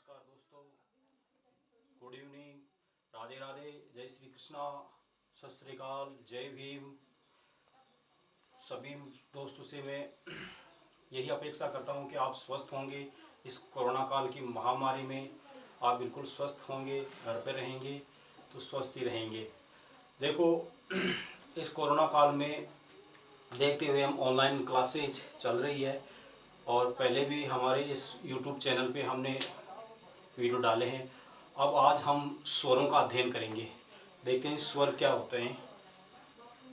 नमस्कार दोस्तों, good evening, Radhe Radhe, जय श्री कृष्णा, सत श्री अकाल, जय भीम। सभी दोस्तों से मैं यही अपेक्षा करता हूं कि आप स्वस्थ होंगे। इस कोरोना काल की महामारी में आप बिल्कुल स्वस्थ होंगे, घर पे रहेंगे तो स्वस्थ ही रहेंगे। देखो, इस कोरोना काल में देखते हुए हम ऑनलाइन क्लासेज चल रही है और पहले भी हमारे इस YouTube चैनल पे हमने वीडियो डाले हैं। अब आज हम स्वरों का अध्ययन करेंगे, देखते हैं स्वर क्या होते हैं।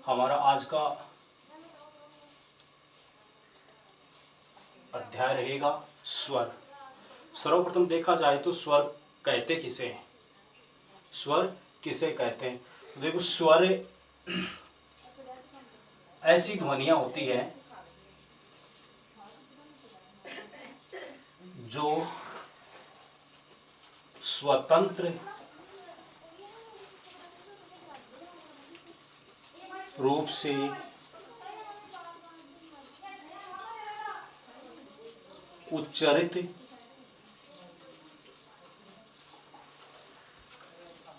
हमारा आज का अध्याय रहेगा स्वर। सर्वप्रथम देखा जाए तो स्वर कहते किसे हैं, स्वर किसे कहते हैं। तो देखो, स्वर ऐसी ध्वनियां होती है जो स्वतंत्र रूप से उच्चारित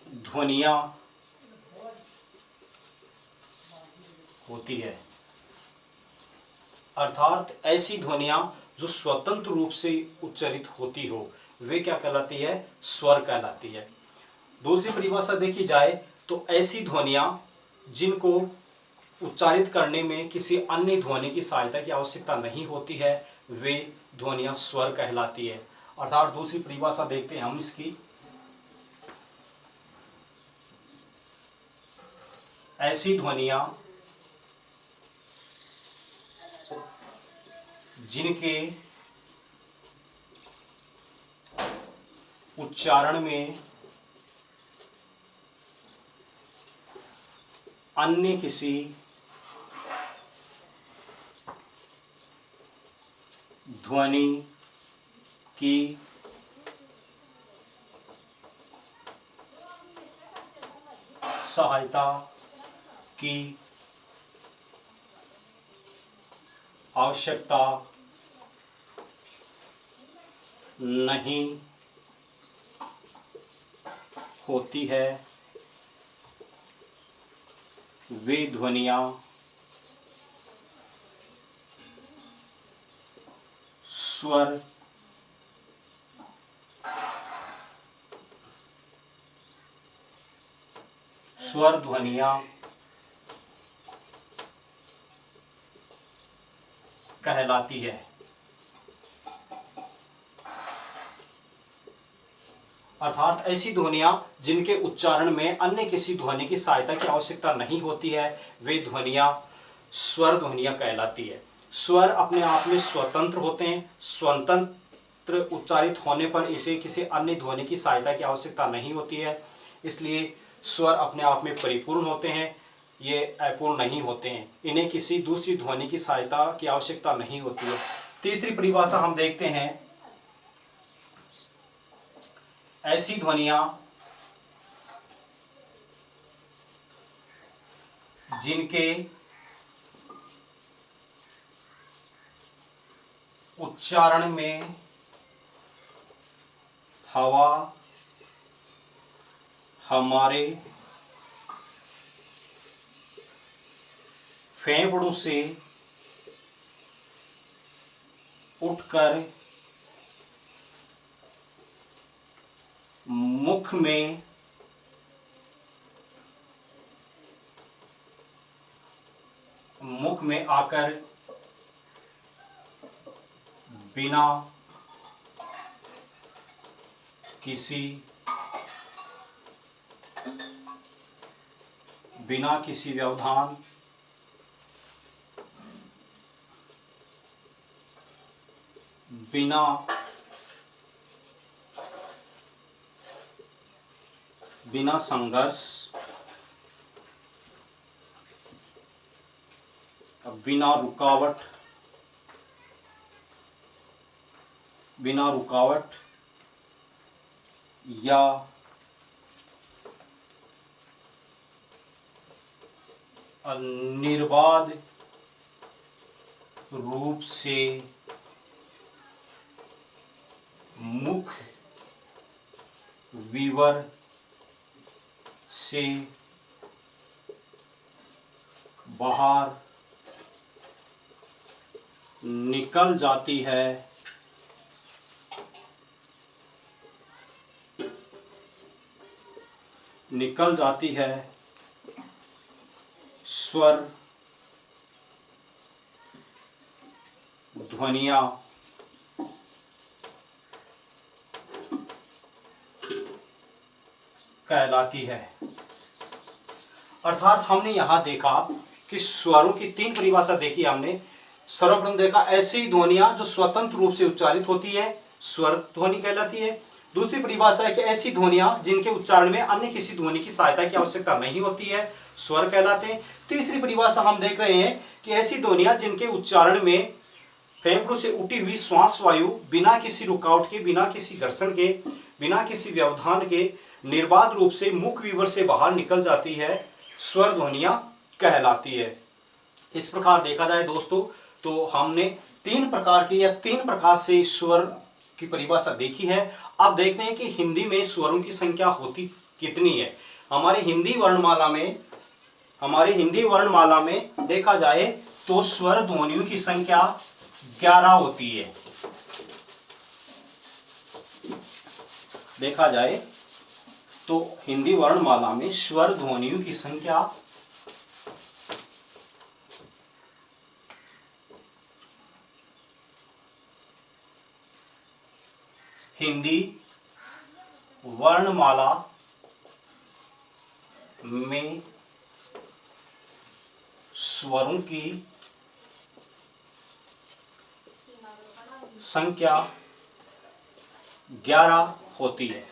ध्वनियां होती है। अर्थात ऐसी ध्वनियां जो स्वतंत्र रूप से उच्चारित होती हो वे क्या कहलाती है, स्वर कहलाती है। दूसरी परिभाषा देखी जाए तो ऐसी ध्वनियां जिनको उच्चारित करने में किसी अन्य ध्वनि की सहायता की आवश्यकता नहीं होती है वे ध्वनियां स्वर कहलाती है। अर्थात दूसरी परिभाषा देखते हैं हम इसकी, ऐसी ध्वनियां जिनके उच्चारण में अन्य किसी ध्वनि की सहायता की आवश्यकता नहीं होती है वे ध्वनियां स्वर स्वर ध्वनियां कहलाती है। अर्थात ऐसी ध्वनियां जिनके उच्चारण में अन्य किसी ध्वनि की सहायता की आवश्यकता नहीं होती है वे ध्वनियां स्वर ध्वनियां कहलाती है। स्वर अपने आप में स्वतंत्र होते हैं, स्वतंत्र उच्चारित होने पर इसे किसी अन्य ध्वनि की सहायता की आवश्यकता नहीं होती है, इसलिए स्वर अपने आप में परिपूर्ण होते हैं, ये अपूर्ण नहीं होते हैं, इन्हें किसी दूसरी ध्वनि की सहायता की आवश्यकता नहीं होती है। तीसरी परिभाषा हम देखते हैं, ऐसी ध्वनियां जिनके उच्चारण में हवा हमारे फेफड़ों से उठकर मुख में आकर बिना किसी व्यवधान बिना संघर्ष बिना रुकावट या निर्बाध रूप से मुख वीवर से बाहर निकल जाती है, स्वर ध्वनियां कहलाती है। अर्थात हमने यहां देखा कि स्वरों की तीन परिभाषा देखी हमने। सर्वप्रथम देखा ऐसी ध्वनियां जो स्वतंत्र रूप से उच्चारित होती है, स्वर ध्वनि कहलाती है। दूसरी परिभाषा है कि ऐसी ध्वनियां जिनके उच्चारण में अन्य किसी ध्वनि की सहायता की आवश्यकता नहीं होती है, स्वर कहलाते हैं। तीसरी परिभाषा हम देख रहे हैं कि ऐसी ध्वनियां जिनके उच्चारण में फेफड़ों से उठी हुई श्वास वायु बिना किसी रुकावट के, बिना किसी घर्षण के, बिना किसी व्यवधान के निर्बाध रूप से मुख विवर से बाहर निकल जाती है, स्वर ध्वनियां कहलाती है। इस प्रकार देखा जाए दोस्तों तो हमने तीन प्रकार से स्वर की परिभाषा देखी है। अब देखते हैं कि हिंदी में स्वरों की संख्या होती कितनी है। हमारी हिंदी वर्णमाला में देखा जाए तो स्वर ध्वनियों की संख्या 11 होती है। देखा जाए तो हिंदी वर्णमाला में स्वर ध्वनियों की संख्या हिंदी वर्णमाला में स्वरों की संख्या 11 होती है।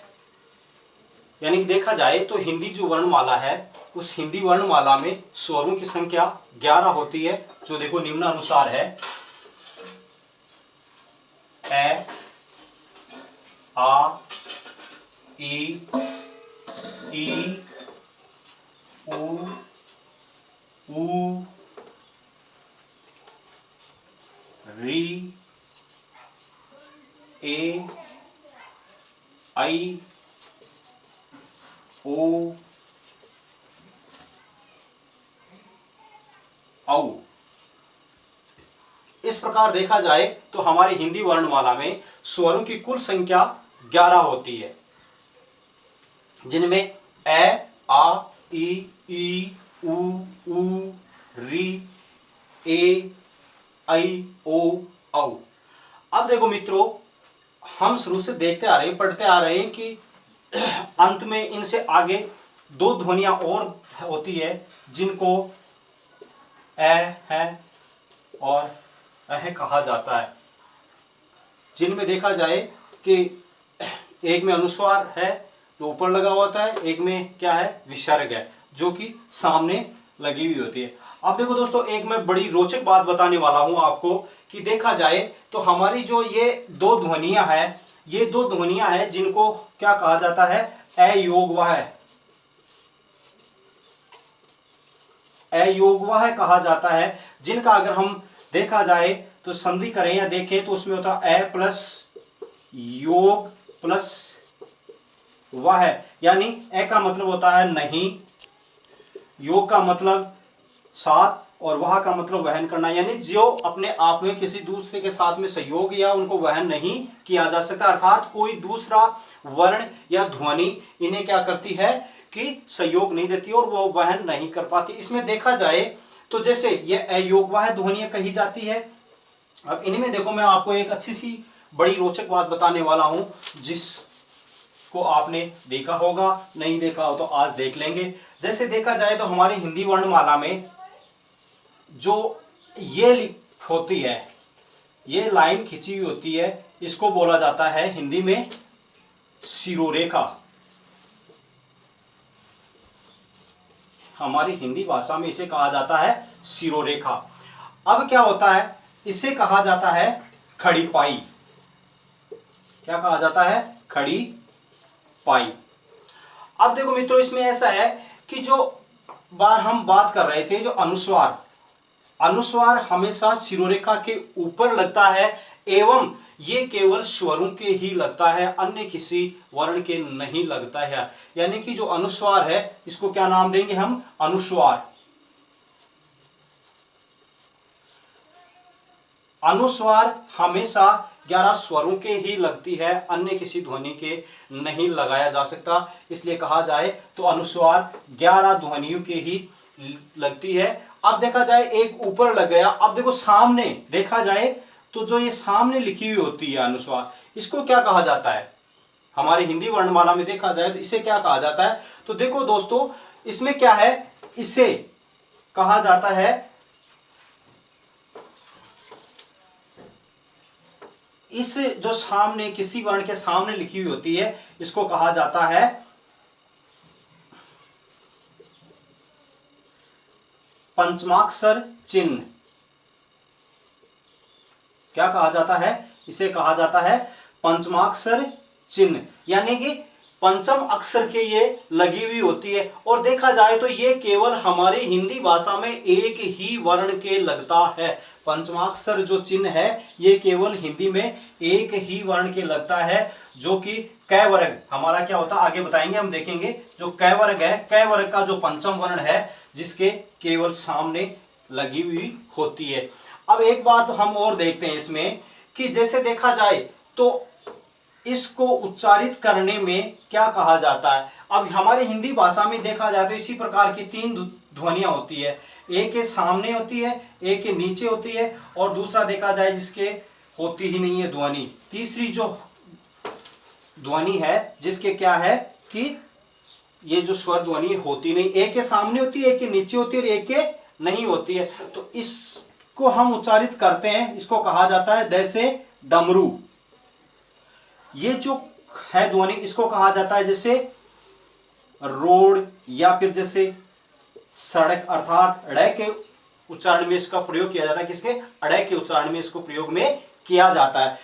यानी कि देखा जाए तो हिंदी जो वर्णमाला है उस हिंदी वर्णमाला में स्वरों की संख्या 11 होती है, जो देखो निम्नानुसार है। ए, आ, ई, उ, री, ए, आई, ओ, औ। इस प्रकार देखा जाए तो हमारी हिंदी वर्णमाला में स्वरों की कुल संख्या 11 होती है, जिनमें ए, आ, ई, उ, री, ए, आई, ओ, औ। अब देखो मित्रों, हम शुरू से देखते आ रहे हैं, पढ़ते आ रहे हैं कि अंत में इनसे आगे दो ध्वनियां और होती है जिनको ए है और अह कहा जाता है, जिनमें देखा जाए कि एक में अनुस्वार है जो ऊपर लगा होता है, एक में क्या है, विसर्ग है जो कि सामने लगी हुई होती है। अब देखो दोस्तों, एक मैं बड़ी रोचक बात बताने वाला हूं आपको कि देखा जाए तो हमारी जो ये दो ध्वनियां हैं, ये दो ध्वनियां हैं जिनको क्या कहा जाता है, अयोगवाह, अयोगवाह कहा जाता है, जिनका अगर हम देखा जाए तो संधि करें या देखें तो उसमें होता है अ प्लस योग प्लस वाह, यानी अ का मतलब होता है नहीं, योग का मतलब साथ और वाह का मतलब वहन करना, यानी जो अपने आप में किसी दूसरे के साथ में सहयोग या उनको वहन नहीं किया जा सकता, अर्थात कोई दूसरा वर्ण या ध्वनि इन्हें क्या करती है कि सहयोग नहीं देती और वो वहन नहीं कर पाती। इसमें देखा जाए तो जैसे ये अयोगवाह ध्वनियां कही जाती है। अब इनमें देखो, मैं आपको एक अच्छी सी बड़ी रोचक बात बताने वाला हूं जिसको आपने देखा होगा, नहीं देखा हो तो आज देख लेंगे। जैसे देखा जाए तो हमारी हिंदी वर्णमाला में जो ये होती है, ये लाइन खिंची हुई होती है, इसको बोला जाता है हिंदी में शिरोरेखा। हमारी हिंदी भाषा में इसे कहा जाता है शिरोरेखा। अब क्या होता है, इसे कहा जाता है खड़ी पाई। क्या कहा जाता है, खड़ी पाई। अब देखो मित्रों, इसमें ऐसा है कि जो बार हम बात कर रहे थे, जो अनुस्वार हमेशा शिरोरेखा के ऊपर लगता है एवं ये केवल स्वरों के ही लगता है, अन्य किसी वर्ण के नहीं लगता है। यानी कि जो अनुस्वार है इसको क्या नाम देंगे हम? अनुस्वार। अनुस्वार हमेशा 11 स्वरों के ही लगती है, अन्य किसी ध्वनि के नहीं लगाया जा सकता। इसलिए कहा जाए तो अनुस्वार 11 ध्वनियों के ही लगती है। अब देखा जाए एक ऊपर लग गया, अब देखो सामने देखा जाए तो जो ये सामने लिखी हुई होती है अनुस्वार, इसको क्या कहा जाता है? हमारी हिंदी वर्णमाला में देखा जाए तो इसे क्या कहा जाता है? तो देखो दोस्तों, इसमें क्या है, इसे कहा जाता है, इस जो सामने किसी वर्ण के सामने लिखी हुई होती है इसको कहा जाता है पंचमाक्षर चिन्ह। क्या कहा जाता है? इसे कहा जाता है पंचमाक्षर चिन्ह। यानी कि पंचम अक्षर के ये लगी हुई होती है। और देखा जाए तो ये केवल हमारी हिंदी भाषा में एक ही वर्ण के लगता है। पंचमाक्षर जो चिन्ह है ये केवल हिंदी में एक ही वर्ण के लगता है, जो कि कै वर्ग हमारा क्या होता है आगे बताएंगे, हम देखेंगे। जो कै वर्ग है, कै वर्ग का जो पंचम वर्ण है जिसके केवल सामने लगी हुई होती है। अब एक बात हम और देखते हैं इसमें कि जैसे देखा जाए तो इसको उच्चारित करने में क्या कहा जाता है। अब हमारी हिंदी भाषा में देखा जाए तो इसी प्रकार की 3 ध्वनियां होती है। एक के सामने होती है, एक के नीचे होती है, और दूसरा देखा जाए जिसके होती ही नहीं है ध्वनि। तीसरी जो ध्वनि है जिसके क्या है कि ये जो स्वर ध्वनि होती नहीं, एक के सामने होती है, एक के नीचे होती है और एक के नहीं होती है। तो इसको हम उच्चारित करते हैं, इसको कहा जाता है जैसे डमरू। ये जो है ध्वनि इसको कहा जाता है जैसे रोड या फिर जैसे सड़क, अर्थात ड़ के उच्चारण में इसका प्रयोग किया जाता है। किसके? अड़ के उच्चारण में इसको प्रयोग में किया जाता है।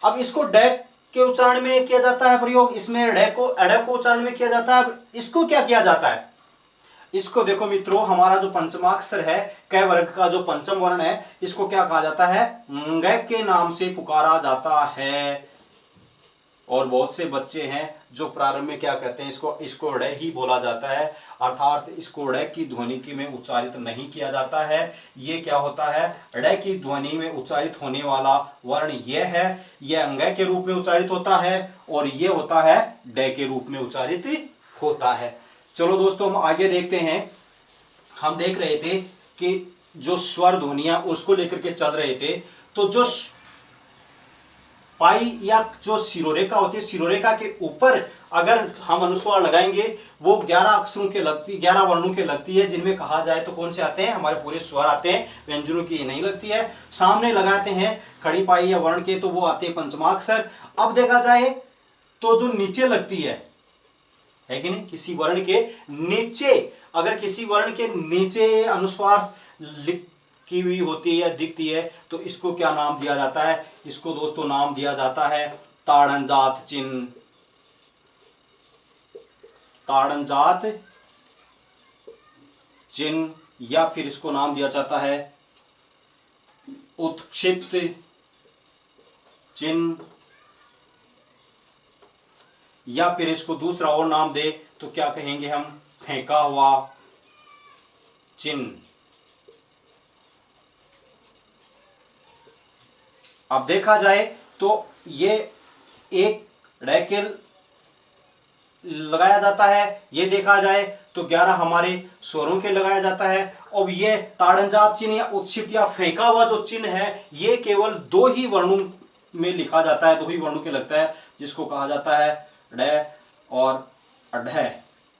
अब इसको ड के उच्चारण में किया जाता है प्रयोग, इसमें अड़ को उच्चारण में किया जाता है। अब इसको क्या किया जाता है? इसको देखो मित्रों, हमारा जो पंचमाक्षर है, कै वर्ग का जो पंचम वर्ण है, इसको क्या कहा जाता है? ङ के नाम से पुकारा जाता है। और बहुत से बच्चे हैं जो प्रारंभ में क्या कहते हैं, इसको ड़ ही बोला जाता है, अर्थात इसको ड़ की ध्वनि की में उच्चारित नहीं किया जाता है। ये क्या होता है? ड़ की ध्वनि में उच्चारित होने वाला वर्ण ये है, यह अंग के रूप में उच्चारित होता है और ये होता है ड के रूप में उच्चारित होता है। चलो दोस्तों, हम आगे देखते हैं। हम देख रहे थे कि जो स्वर ध्वनियां उसको लेकर के चल रहे थे। तो जो पाई या जो शिरोरेखा होती है, शिरोरेखा के ऊपर अगर हम अनुस्वार लगाएंगे वो 11 अक्षरों के लगती, 11 वर्णों के लगती है, जिनमें कहा जाए तो कौन से आते हैं? हमारे पूरे स्वर आते हैं, व्यंजनों की नहीं लगती है। सामने लगाते हैं खड़ी पाई या वर्ण के तो वो आते हैं पंचमाक्षर। अब देखा जाए तो जो नीचे लगती है कि नहीं, किसी वर्ण के नीचे, अगर किसी वर्ण के नीचे अनुस्वार लिखी हुई होती है या दिखती है तो इसको क्या नाम दिया जाता है? इसको दोस्तों नाम दिया जाता है ताड़नजात चिन्ह। ताड़नजात चिन्ह, या फिर इसको नाम दिया जाता है उत्क्षिप्त चिन्ह, या फिर इसको दूसरा और नाम दे तो क्या कहेंगे हम? फेंका हुआ चिन्ह। अब देखा जाए तो ये एक ड़ के लगाया जाता है, ये देखा जाए तो 11 हमारे स्वरों के लगाया जाता है। अब ये ताड़नजात चिन्ह या उत्क्षिप्त या फेंका हुआ जो चिन्ह है ये केवल 2 ही वर्णों में लिखा जाता है, 2 ही वर्णों के लगता है, जिसको कहा जाता है ड और अढ,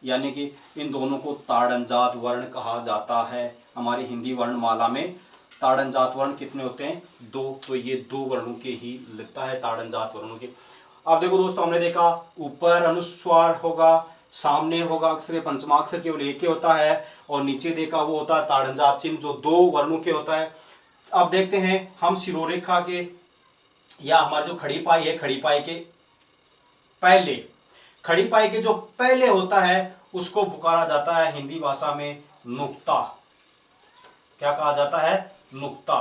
यानी कि इन दोनों को ताड़नजात वर्ण कहा जाता है। हमारी हिंदी वर्णमाला में ताड़नजात वर्ण कितने होते हैं? 2। तो ये 2 वर्णों के ही लगता है, ताड़नजात वर्णों के। अब देखो दोस्तों, हमने देखा ऊपर अनुस्वार होगा, सामने होगा अक्षर पंचमाक्षर केवल एक के होता है, और नीचे देखा वो होता है ताड़नजात चिन्ह जो 2 वर्णों के होता है। अब देखते हैं हम शिरोरेखा के या हमारी जो खड़ी पाई है, खड़ी पाई के पहले, खड़ी पाई के जो पहले होता है उसको पुकारा जाता है हिंदी भाषा में नुक्ता। क्या कहा जाता है? नुक्ता।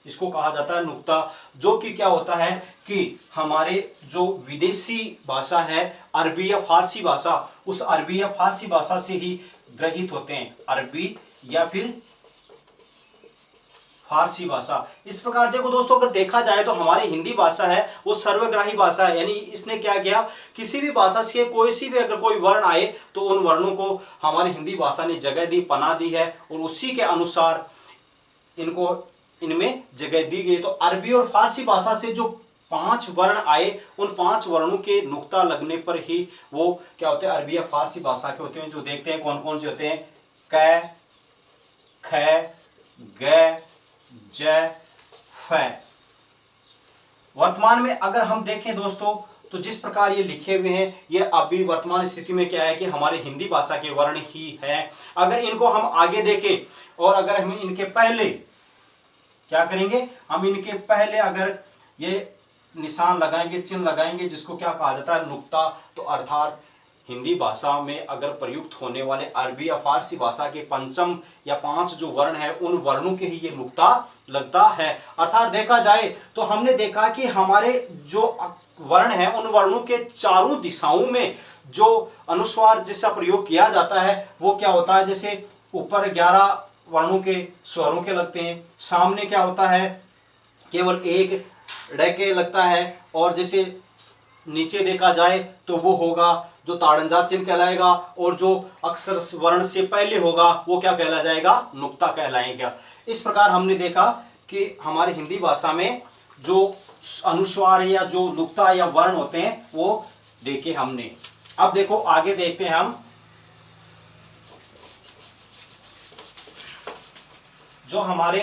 इसको कहा जाता है नुक्ता, जो कि क्या होता है कि हमारे जो विदेशी भाषा है अरबी या फारसी भाषा, उस अरबी या फारसी भाषा से ही ग्रहित होते हैं, अरबी या फिर फारसी भाषा। इस प्रकार देखो दोस्तों, अगर देखा जाए तो हमारी हिंदी भाषा है वो सर्वग्राही भाषा है, यानी इसने क्या किया, किसी भी भाषा से कोई सी भी अगर कोई वर्ण आए तो उन वर्णों को हमारी हिंदी भाषा ने जगह दी, पनाह दी है, और उसी के अनुसार इनको इनमें जगह दी गई। तो अरबी और फारसी भाषा से जो 5 वर्ण आए, उन 5 वर्णों के नुक्ता लगने पर ही वो क्या होते हैं, अरबी या फारसी भाषा के होते हैं। जो देखते हैं कौन कौन से होते हैं, क, ख, ग, ज, फ। वर्तमान में अगर हम देखें दोस्तों, तो जिस प्रकार ये लिखे हुए हैं, ये अभी वर्तमान स्थिति में क्या है कि हमारे हिंदी भाषा के वर्ण ही हैं। अगर इनको हम आगे देखें और अगर हम इनके पहले क्या करेंगे, हम इनके पहले अगर ये निशान लगाएंगे, चिन्ह लगाएंगे, जिसको क्या कहा जाता है, नुक्ता, तो अर्थात हिंदी भाषा में अगर प्रयुक्त होने वाले अरबी या फारसी भाषा के पंचम या 5 जो वर्ण है, उन वर्णों के ही ये नुक्ता लगता है। अर्थात देखा जाए तो हमने देखा कि हमारे जो वर्ण है, उन वर्णों के चारों दिशाओं में जो अनुस्वार जिसका प्रयोग किया जाता है वो क्या होता है, जैसे ऊपर 11 वर्णों के स्वरों के लगते हैं, सामने क्या होता है, केवल एक ड़ के लगता है, और जैसे नीचे देखा जाए तो वो होगा जो ताड़नजा चिन्ह कहलाएगा, और जो अक्षर वर्ण से पहले होगा वो क्या कहला जाएगा, नुक्ता कहलाएगा। इस प्रकार हमने देखा कि हमारी हिंदी भाषा में जो अनुस्वार या जो नुक्ता या वर्ण होते हैं वो देखे हमने। अब देखो आगे देखते हैं हम, जो हमारे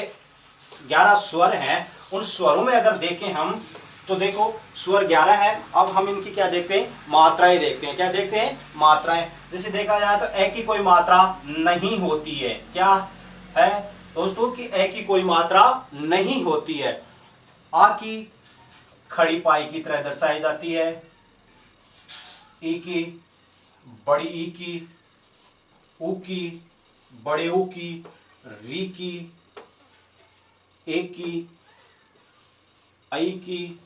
11 स्वर हैं, उन स्वरों में अगर देखें हम तो देखो स्वर 11 है। अब हम इनकी क्या देखते हैं, मात्राएं देखते हैं। क्या देखते हैं, मात्राएं। जैसे देखा जाए तो ए की कोई मात्रा नहीं होती है। क्या है दोस्तों, कि ए की कोई मात्रा नहीं होती है। आ की खड़ी पाई की तरह दर्शाई जाती है, ई की बड़ी ई की, ऊ की बड़े ऊ की, री की ए की, आई की,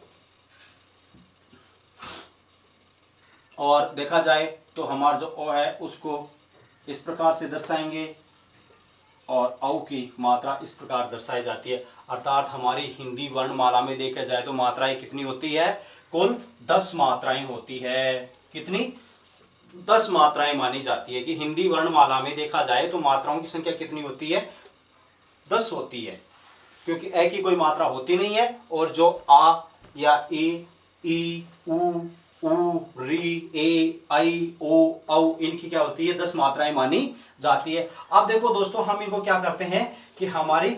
और देखा जाए तो हमारा जो ओ है उसको इस प्रकार से दर्शाएंगे, और औ की मात्रा इस प्रकार दर्शाई जाती है। अर्थात हमारी हिंदी वर्णमाला में देखा जाए तो मात्राएं कितनी होती है, कुल 10 मात्राएं होती है। कितनी, 10 मात्राएं मानी जाती है कि हिंदी वर्णमाला में देखा जाए तो मात्राओं की संख्या कितनी होती है, 10 होती है, क्योंकि ए की कोई मात्रा होती नहीं है, और जो आ या ई ऊ री ए आई ओ औ इनकी क्या होती है, 10 मात्राएं मानी जाती है। अब देखो दोस्तों, हम इनको क्या करते हैं कि हमारी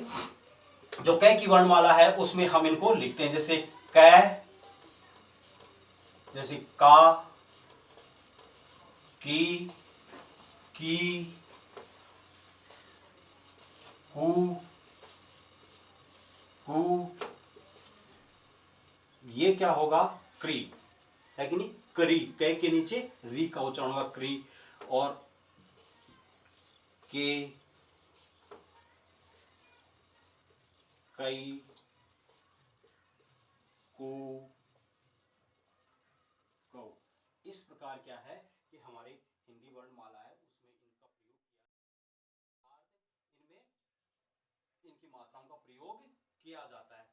जो क की वर्णमाला है उसमें हम इनको लिखते हैं, जैसे क, जैसे का, की कु, ये क्या होगा, क्री, है कि नहीं, करी, कै के नीचे री का उच्चारण होगा क्री, और के, कई, को, कौ। इस प्रकार क्या है कि हमारी हिंदी वर्णमाला है उसमें इनका प्रयोग किया, इनमें इनकी मात्राओं का प्रयोग किया जाता है।